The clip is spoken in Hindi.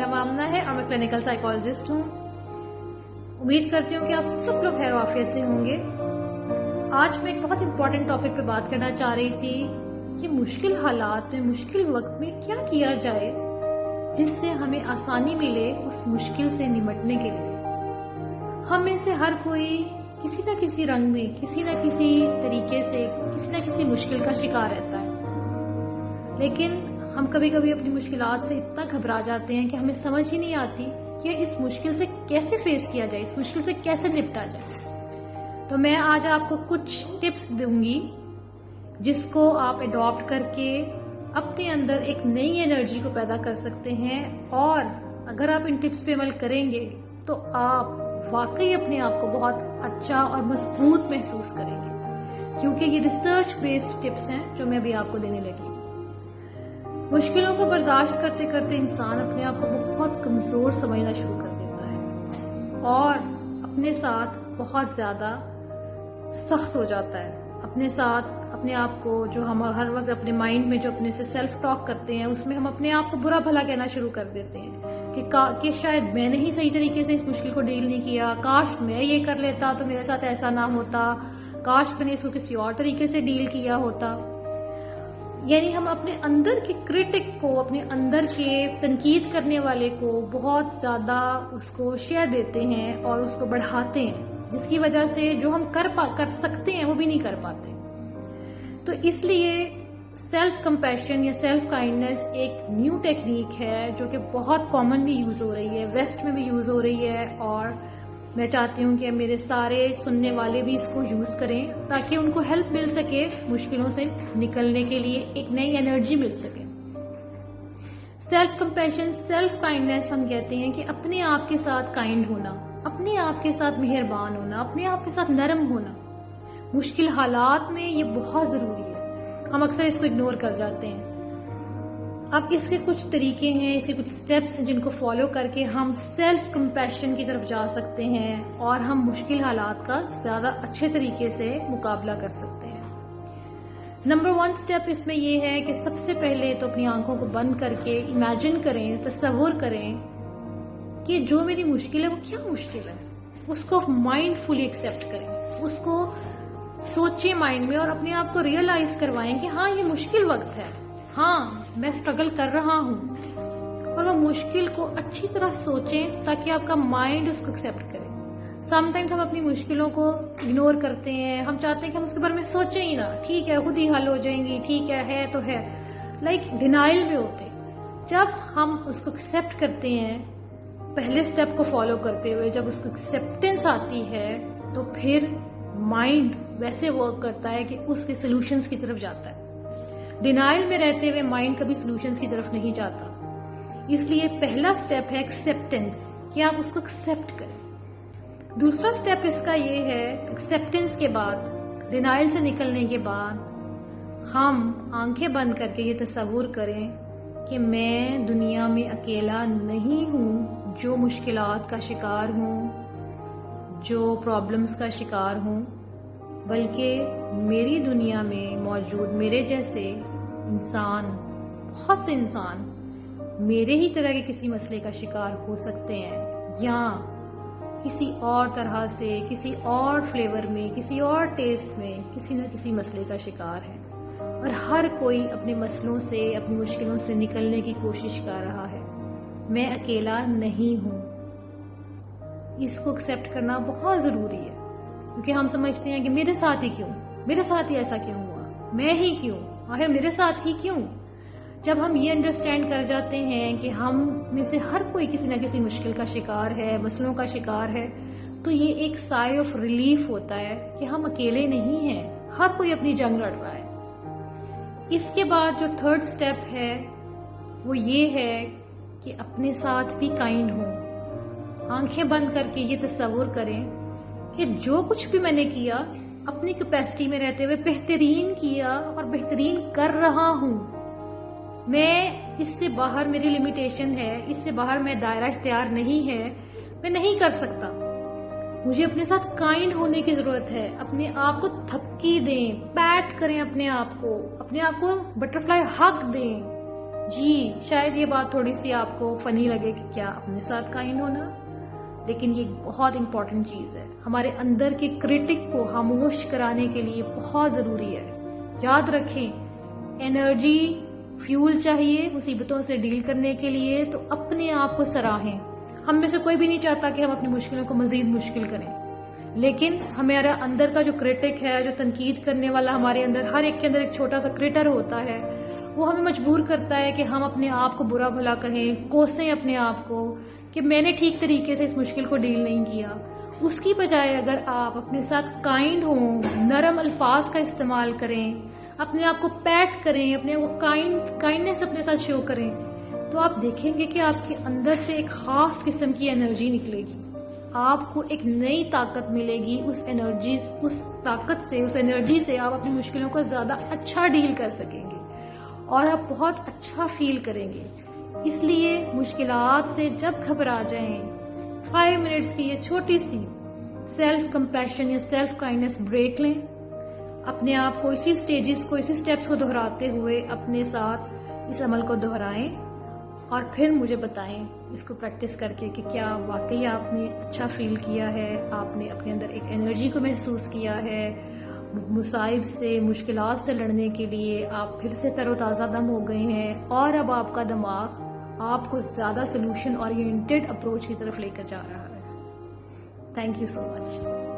नाम आमना है और मैं क्लिनिकल साइकोलॉजिस्ट हूँ। उम्मीद करती हूँ कि आप सब लोग खैर आफियत से होंगे। आज मैं एक बहुत इंपॉर्टेंट टॉपिक पे बात करना चाह रही थी कि मुश्किल हालात में, मुश्किल वक्त में क्या किया जाए जिससे हमें आसानी मिले उस मुश्किल से निपटने के लिए। हम में से हर कोई किसी न किसी रंग में, किसी न किसी तरीके से, किसी न किसी मुश्किल का शिकार रहता है, लेकिन हम कभी कभी अपनी मुश्किलात से इतना घबरा जाते हैं कि हमें समझ ही नहीं आती कि इस मुश्किल से कैसे फेस किया जाए, इस मुश्किल से कैसे निपटा जाए। तो मैं आज आपको कुछ टिप्स दूंगी जिसको आप अडॉप्ट करके अपने अंदर एक नई एनर्जी को पैदा कर सकते हैं, और अगर आप इन टिप्स पे अमल करेंगे तो आप वाकई अपने आप को बहुत अच्छा और मजबूत महसूस करेंगे, क्योंकि ये रिसर्च बेस्ड टिप्स हैं जो मैं अभी आपको देने लगी। मुश्किलों को बर्दाश्त करते करते इंसान अपने आप को बहुत कमजोर समझना शुरू कर देता है और अपने साथ बहुत ज्यादा सख्त हो जाता है। अपने साथ, अपने आप को, जो हम हर वक्त अपने माइंड में जो अपने से सेल्फ टॉक करते हैं, उसमें हम अपने आप को बुरा भला कहना शुरू कर देते हैं कि शायद मैंने ही सही तरीके से इस मुश्किल को डील नहीं किया, काश मैं ये कर लेता तो मेरे साथ ऐसा ना होता, काश मैंने इसको किसी और तरीके से डील किया होता। यानी हम अपने अंदर के क्रिटिक को, अपने अंदर के तनकीद करने वाले को बहुत ज्यादा उसको शेयर देते हैं और उसको बढ़ाते हैं, जिसकी वजह से जो हम कर सकते हैं वो भी नहीं कर पाते। तो इसलिए सेल्फ कंपैशन या सेल्फ काइंडनेस एक न्यू टेक्निक है जो कि बहुत कॉमनली यूज हो रही है, वेस्ट में भी यूज हो रही है, और मैं चाहती हूँ कि मेरे सारे सुनने वाले भी इसको यूज करें ताकि उनको हेल्प मिल सके, मुश्किलों से निकलने के लिए एक नई एनर्जी मिल सके। सेल्फ कंपैशन, सेल्फ काइंडनेस हम कहते हैं कि अपने आप के साथ काइंड होना, अपने आप के साथ मेहरबान होना, अपने आप के साथ नरम होना मुश्किल हालात में ये बहुत जरूरी है। हम अक्सर इसको इग्नोर कर जाते हैं। अब इसके कुछ तरीके हैं, इसके कुछ स्टेप्स हैं जिनको फॉलो करके हम सेल्फ कंपैशन की तरफ जा सकते हैं और हम मुश्किल हालात का ज्यादा अच्छे तरीके से मुकाबला कर सकते हैं। नंबर 1 स्टेप इसमें यह है कि सबसे पहले तो अपनी आंखों को बंद करके इमेजिन करें, तसव्वुर करें कि जो मेरी मुश्किल है वो क्या मुश्किल है, उसको माइंडफुली एक्सेप्ट करें, उसको सोचिए माइंड में और अपने आप को रियलाइज करवाएं कि हाँ ये मुश्किल वक्त है, हाँ मैं स्ट्रगल कर रहा हूँ, और वो मुश्किल को अच्छी तरह सोचें ताकि आपका माइंड उसको एक्सेप्ट करे। समटाइम्स हम अपनी मुश्किलों को इग्नोर करते हैं, हम चाहते हैं कि हम उसके बारे में सोचें ही ना, ठीक है खुद ही हल हो जाएंगी, ठीक है तो है, लाइक डिनाइल में होते। जब हम उसको एक्सेप्ट करते हैं, पहले स्टेप को फॉलो करते हुए जब उसको एक्सेप्टेंस आती है, तो फिर माइंड वैसे वर्क करता है कि उसके सॉल्यूशंस की तरफ जाता है। डिनाइल में रहते हुए माइंड कभी सॉल्यूशंस की तरफ नहीं जाता। इसलिए पहला स्टेप है एक्सेप्टेंस, कि आप उसको एक्सेप्ट करें। दूसरा स्टेप इसका ये है, एक्सेप्टेंस के बाद, डिनाइल से निकलने के बाद हम आंखें बंद करके ये तसव्वुर करें कि मैं दुनिया में अकेला नहीं हूं जो मुश्किलात का शिकार हूं, जो प्रॉब्लम्स का शिकार हूं, बल्कि मेरी दुनिया में मौजूद मेरे जैसे इंसान, बहुत से इंसान मेरे ही तरह के किसी मसले का शिकार हो सकते हैं, या किसी और तरह से, किसी और फ्लेवर में, किसी और टेस्ट में किसी न किसी मसले का शिकार है, और हर कोई अपने मसलों से, अपनी मुश्किलों से निकलने की कोशिश कर रहा है। मैं अकेला नहीं हूं। इसको एक्सेप्ट करना बहुत जरूरी है, क्योंकि हम समझते हैं कि मेरे साथ ही क्यों, मेरे साथ ही ऐसा क्यों हुआ, मैं ही क्यों, आखिर मेरे साथ ही क्यों। जब हम ये अंडरस्टैंड कर जाते हैं कि हम में से हर कोई किसी न किसी मुश्किल का शिकार है, मसलों का शिकार है, तो ये एक साई ऑफ रिलीफ होता है कि हम अकेले नहीं हैं, हर कोई अपनी जंग लड़ रहा है। इसके बाद जो 3rd स्टेप है वो ये है कि अपने साथ भी काइंड हो। आंखें बंद करके ये तसव्वुर करें कि जो कुछ भी मैंने किया अपनी कैपेसिटी में रहते हुए बेहतरीन किया और बेहतरीन कर रहा हूं। मैं इससे बाहर, मेरी लिमिटेशन है, इससे बाहर मैं दायरा इख्तियार नहीं है, मैं नहीं कर सकता। मुझे अपने साथ काइंड होने की जरूरत है। अपने आप को थपकी दें, पैट करें अपने आप को बटरफ्लाई हग दें जी, शायद ये बात थोड़ी सी आपको फनी लगे कि क्या अपने साथ काइंड होना, लेकिन ये बहुत इंपॉर्टेंट चीज़ है। हमारे अंदर के क्रिटिक को खामोश कराने के लिए बहुत ज़रूरी है। याद रखें, एनर्जी फ्यूल चाहिए मुसीबतों से डील करने के लिए, तो अपने आप को सराहें। हम में से कोई भी नहीं चाहता कि हम अपनी मुश्किलों को मजीद मुश्किल करें, लेकिन हमारे अंदर का जो क्रिटिक है, जो तनकीद करने वाला, हमारे अंदर हर एक के अंदर एक छोटा सा क्रिटर होता है, वो हमें मजबूर करता है कि हम अपने आप को बुरा भला कहें, कोसें अपने आप को कि मैंने ठीक तरीके से इस मुश्किल को डील नहीं किया। उसकी बजाय अगर आप अपने साथ काइंड हों, नरम अल्फाज का इस्तेमाल करें, अपने आप को पैट करें, अपने वो काइंडनेस अपने साथ शो करें, तो आप देखेंगे कि आपके अंदर से एक खास किस्म की एनर्जी निकलेगी। आपको एक नई ताकत मिलेगी। उस एनर्जी से आप अपनी मुश्किलों को ज्यादा अच्छा डील कर सकेंगे और आप बहुत अच्छा फील करेंगे। इसलिए मुश्किलात से जब घबरा जाएं, 5 मिनट्स की ये छोटी सी सेल्फ कंपैशन या सेल्फ काइंडनेस ब्रेक लें। अपने आप को इसी स्टेप्स को दोहराते हुए अपने साथ इस अमल को दोहराएं और फिर मुझे बताएं इसको प्रैक्टिस करके कि क्या वाकई आपने अच्छा फील किया है, आपने अपने अंदर एक एनर्जी को महसूस किया है, मुसाइब से, मुश्किलात से लड़ने के लिए आप फिर से तरोताज़ा दम हो गए हैं और अब आपका दिमाग आपको ज़्यादा सोल्यूशन ओरिएंटेड अप्रोच की तरफ लेकर जा रहा है। Thank you so much.